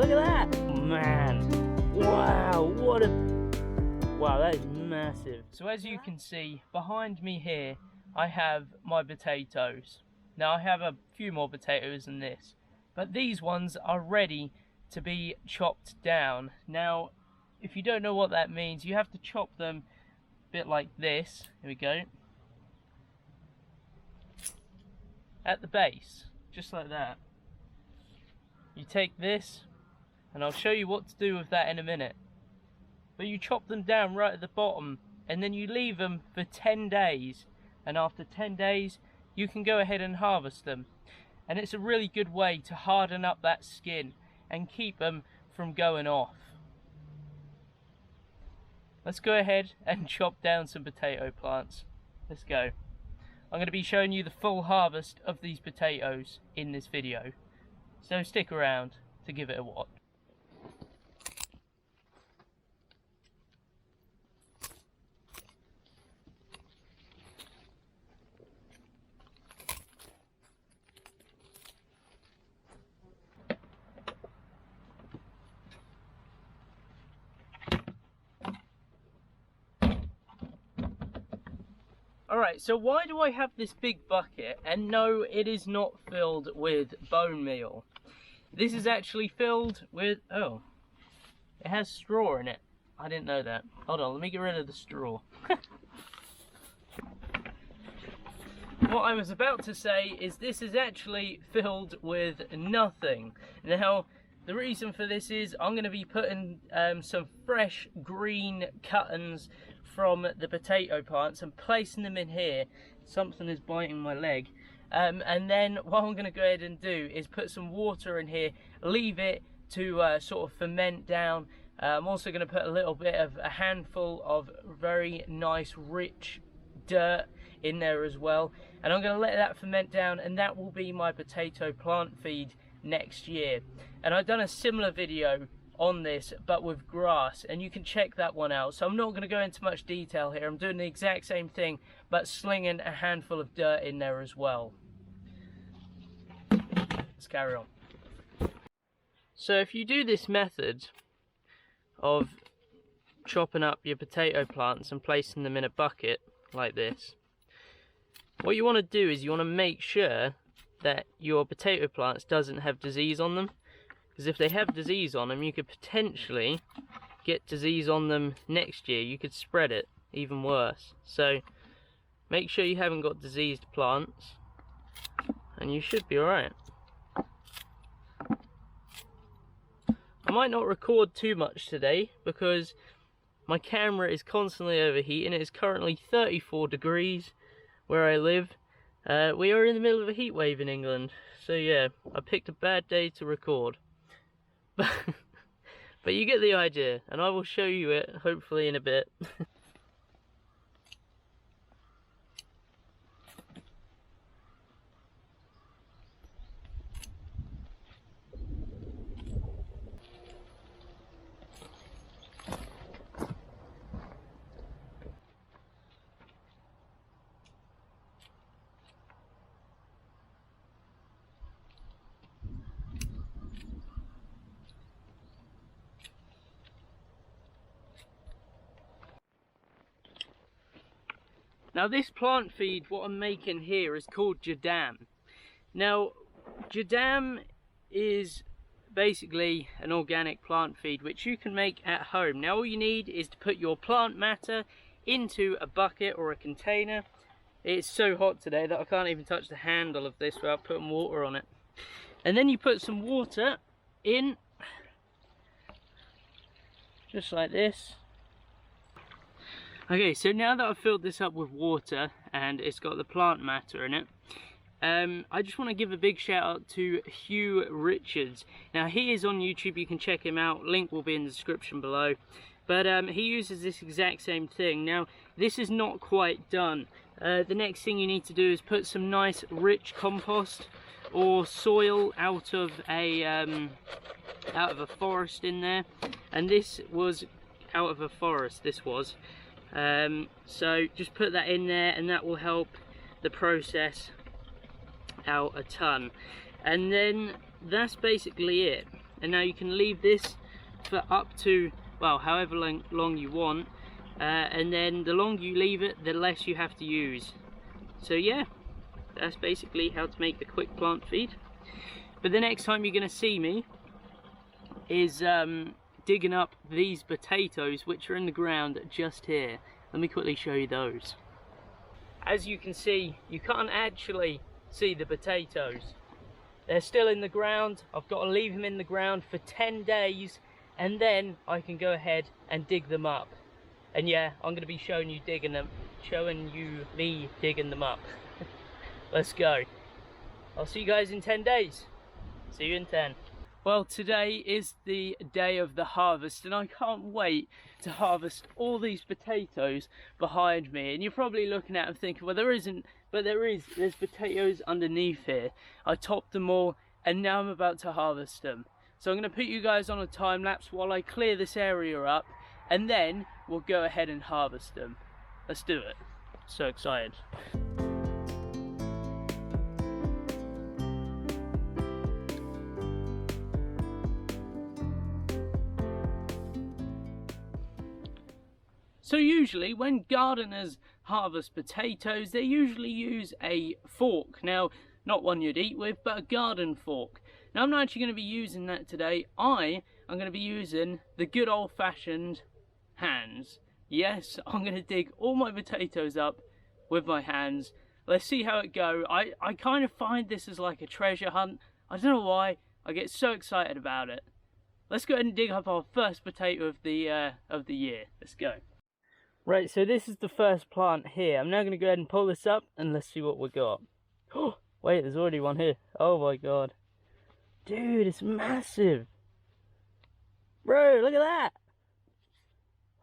Look at that! Man, wow, wow, that is massive. So as you can see, behind me here, I have my potatoes. Now I have a few more potatoes than this, but these ones are ready to be chopped down. Now, if you don't know what that means, you have to chop them a bit like this. Here we go. At the base, just like that. You take this, and I'll show you what to do with that in a minute. But you chop them down right at the bottom, and then you leave them for 10 days. And after 10 days, you can go ahead and harvest them. And it's a really good way to harden up that skin and keep them from going off. Let's go ahead and chop down some potato plants. Let's go. I'm going to be showing you the full harvest of these potatoes in this video. So stick around to give it a watch. Alright, so why do I have this big bucket? And no, it is not filled with bone meal. This is actually filled with, oh, it has straw in it. I didn't know that. Hold on, let me get rid of the straw. What I was about to say is this is actually filled with nothing. Now, the reason for this is I'm going to be putting some fresh green cuttings from the potato plants and placing them in here. Something is biting my leg. And then what I'm going to go ahead and do is put some water in here, leave it to sort of ferment down. I'm also going to put a handful of very nice rich dirt in there as well, and I'm going to let that ferment down, and that will be my potato plant feed next year. And I've done a similar video on this but with grass, and you can check that one out, so I'm not going to go into much detail here. I'm doing the exact same thing but slinging a handful of dirt in there as well. Let's carry on. So if you do this method of chopping up your potato plants and placing them in a bucket like this, what you want to do is you want to make sure that your potato plants doesn't have disease on them, because if they have disease on them, you could potentially get disease on them next year. You could spread it even worse. So make sure you haven't got diseased plants and you should be alright. I might not record too much today because my camera is constantly overheating. It is currently 34 degrees where I live. We are in the middle of a heat wave in England, so yeah, I picked a bad day to record. But you get the idea, and I will show you it hopefully in a bit. Now this plant feed, what I'm making here, is called Jadam. Now Jadam is basically an organic plant feed which you can make at home. Now all you need is to put your plant matter into a bucket or a container. It's so hot today that I can't even touch the handle of this without putting water on it. And then you put some water in, just like this. Okay, so now that I've filled this up with water and it's got the plant matter in it, I just want to give a big shout out to Huw Richards. Now he is on YouTube, you can check him out, link will be in the description below. But he uses this exact same thing. Now this is not quite done. The next thing you need to do is put some nice rich compost or soil out of a forest in there, and this was out of a forest, this was. So just put that in there and that will help the process out a ton. And then that's basically it. And now you can leave this for up to, well, however long you want, and then the longer you leave it, the less you have to use. So yeah, that's basically how to make the quick plant feed. But the next time you're going to see me is digging up these potatoes which are in the ground just here. Let me quickly show you those. As you can see, you can't actually see the potatoes. They're still in the ground. I've got to leave them in the ground for 10 days and then I can go ahead and dig them up. And yeah, I'm going to be showing you me digging them up. Let's go. I'll see you guys in 10 days. See you in 10. Well, today is the day of the harvest and I can't wait to harvest all these potatoes behind me. And you're probably looking at them thinking, well, there isn't, but there's potatoes underneath here. I topped them all and now I'm about to harvest them. So I'm going to put you guys on a time lapse while I clear this area up and then we'll go ahead and harvest them. Let's do it. So excited. So usually when gardeners harvest potatoes, they usually use a fork. Now, not one you'd eat with, but a garden fork. Now I'm not actually going to be using that today. I am going to be using the good old-fashioned hands. Yes, I'm going to dig all my potatoes up with my hands. Let's see how it goes. I kind of find this as like a treasure hunt. I don't know why. I get so excited about it. Let's go ahead and dig up our first potato of the year. Let's go. Right, so this is the first plant here. I'm now going to go ahead and pull this up and let's see what we got. Oh, wait, there's already one here. Oh my god. Dude, it's massive. Bro, look at that.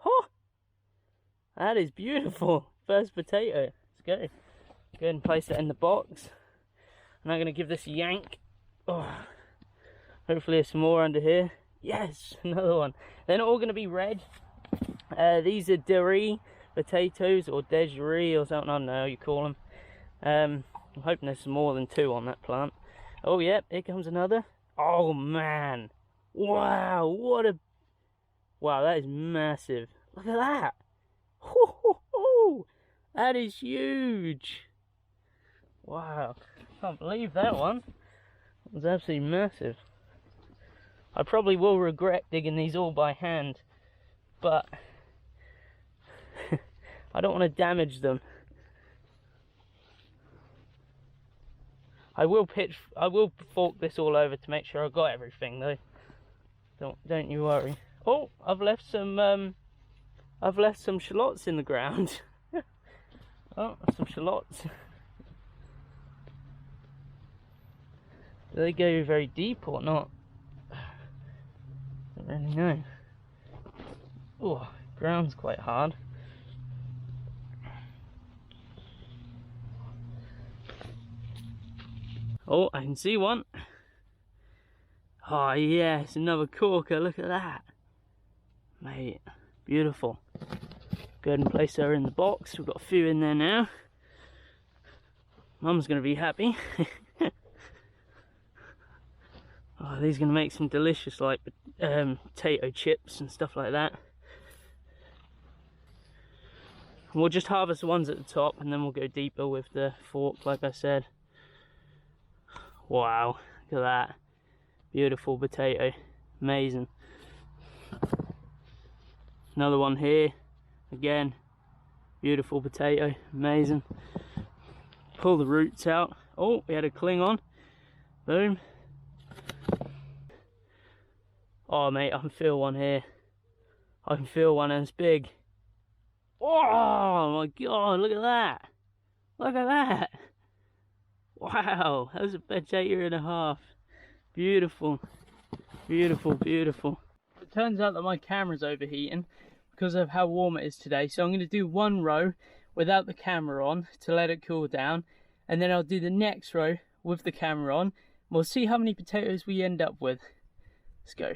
Oh, that is beautiful. First potato. Let's go. Go ahead and place it in the box. And I'm going to give this a yank. Oh, hopefully there's some more under here. Yes, another one. They're not all going to be red. These are Derry potatoes or Dejerie or something, I don't know how you call them. I'm hoping there's more than 2 on that plant. Oh yep, here comes another. Oh man, wow, wow, that is massive. Look at that. Ho, ho, ho. That is huge. Wow, can't believe that one. It was absolutely massive. I probably will regret digging these all by hand, but I don't want to damage them. I will fork this all over to make sure I got everything though. Don't you worry. Oh, I've left some shallots in the ground. Oh, some shallots. Do they go very deep or not? Don't really know. Oh, ground's quite hard. Oh, I can see one. Oh yes, another corker, look at that. Mate, beautiful. Go ahead and place her in the box. We've got a few in there now. Mum's going to be happy. Oh, these are going to make some delicious like potato chips and stuff like that. We'll just harvest the ones at the top and then we'll go deeper with the fork like I said. Wow, look at that. Beautiful potato. Amazing. Another one here. Again, beautiful potato. Amazing. Pull the roots out. Oh, we had a cling on. Boom. Oh mate, I can feel one here. I can feel one and it's big. Oh my god, look at that. Look at that. Wow, that was a potato and a half. Beautiful. Beautiful, beautiful. It turns out that my camera's overheating because of how warm it is today. So I'm going to do one row without the camera on to let it cool down. And then I'll do the next row with the camera on. We'll see how many potatoes we end up with. Let's go.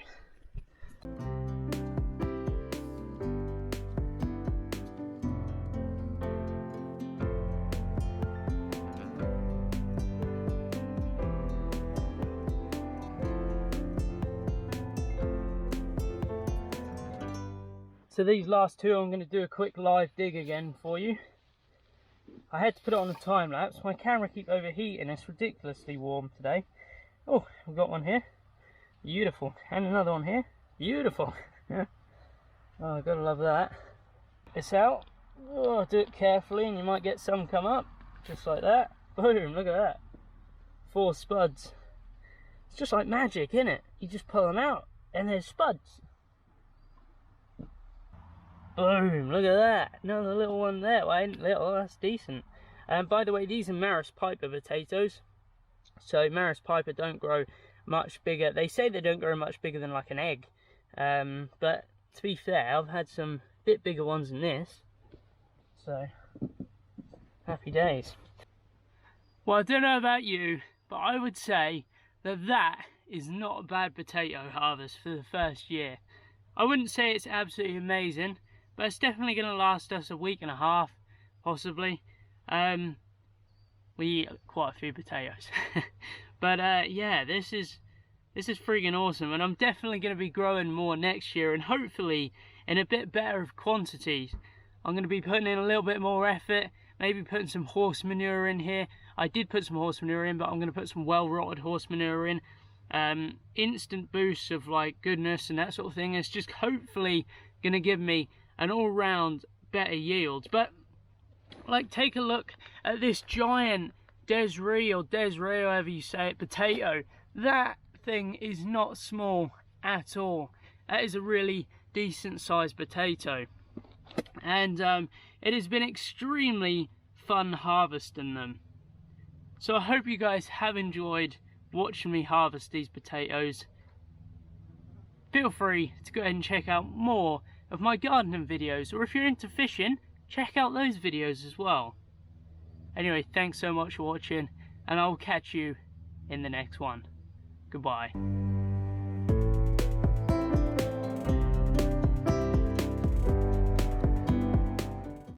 So these last two, I'm going to do a quick live dig again for you. I had to put it on a time lapse. My camera keeps overheating. It's ridiculously warm today. Oh, we've got one here. Beautiful. And another one here. Beautiful. Yeah. Oh, gotta love that. It's out. Oh, do it carefully and you might get some come up. Just like that. Boom, look at that. 4 spuds. It's just like magic, isn't it? You just pull them out and there's spuds. Boom, look at that. Another little one there. Well, ain't little, that's decent. And by the way, these are Maris Piper potatoes. So Maris Piper don't grow much bigger. They say they don't grow much bigger than like an egg. But to be fair, I've had some bit bigger ones than this. So, happy days. Well, I don't know about you, but I would say that that is not a bad potato harvest for the first year. I wouldn't say it's absolutely amazing, but it's definitely going to last us a week and a half, possibly. We eat quite a few potatoes. But yeah, this is freaking awesome, and I'm definitely going to be growing more next year, and hopefully in a bit better of quantities. I'm going to be putting in a little bit more effort, maybe putting some horse manure in here. I did put some horse manure in, but I'm going to put some well-rotted horse manure in. Instant boosts of like goodness and that sort of thing. It's just hopefully going to give me an all-round better yield. But like, take a look at this giant Desiree, or Desiree, however you say it, potato. That thing is not small at all. That is a really decent sized potato, and it has been extremely fun harvesting them. So I hope you guys have enjoyed watching me harvest these potatoes. Feel free to go ahead and check out more of my gardening videos, or if you're into fishing, check out those videos as well. Anyway, thanks so much for watching, and I'll catch you in the next one. Goodbye.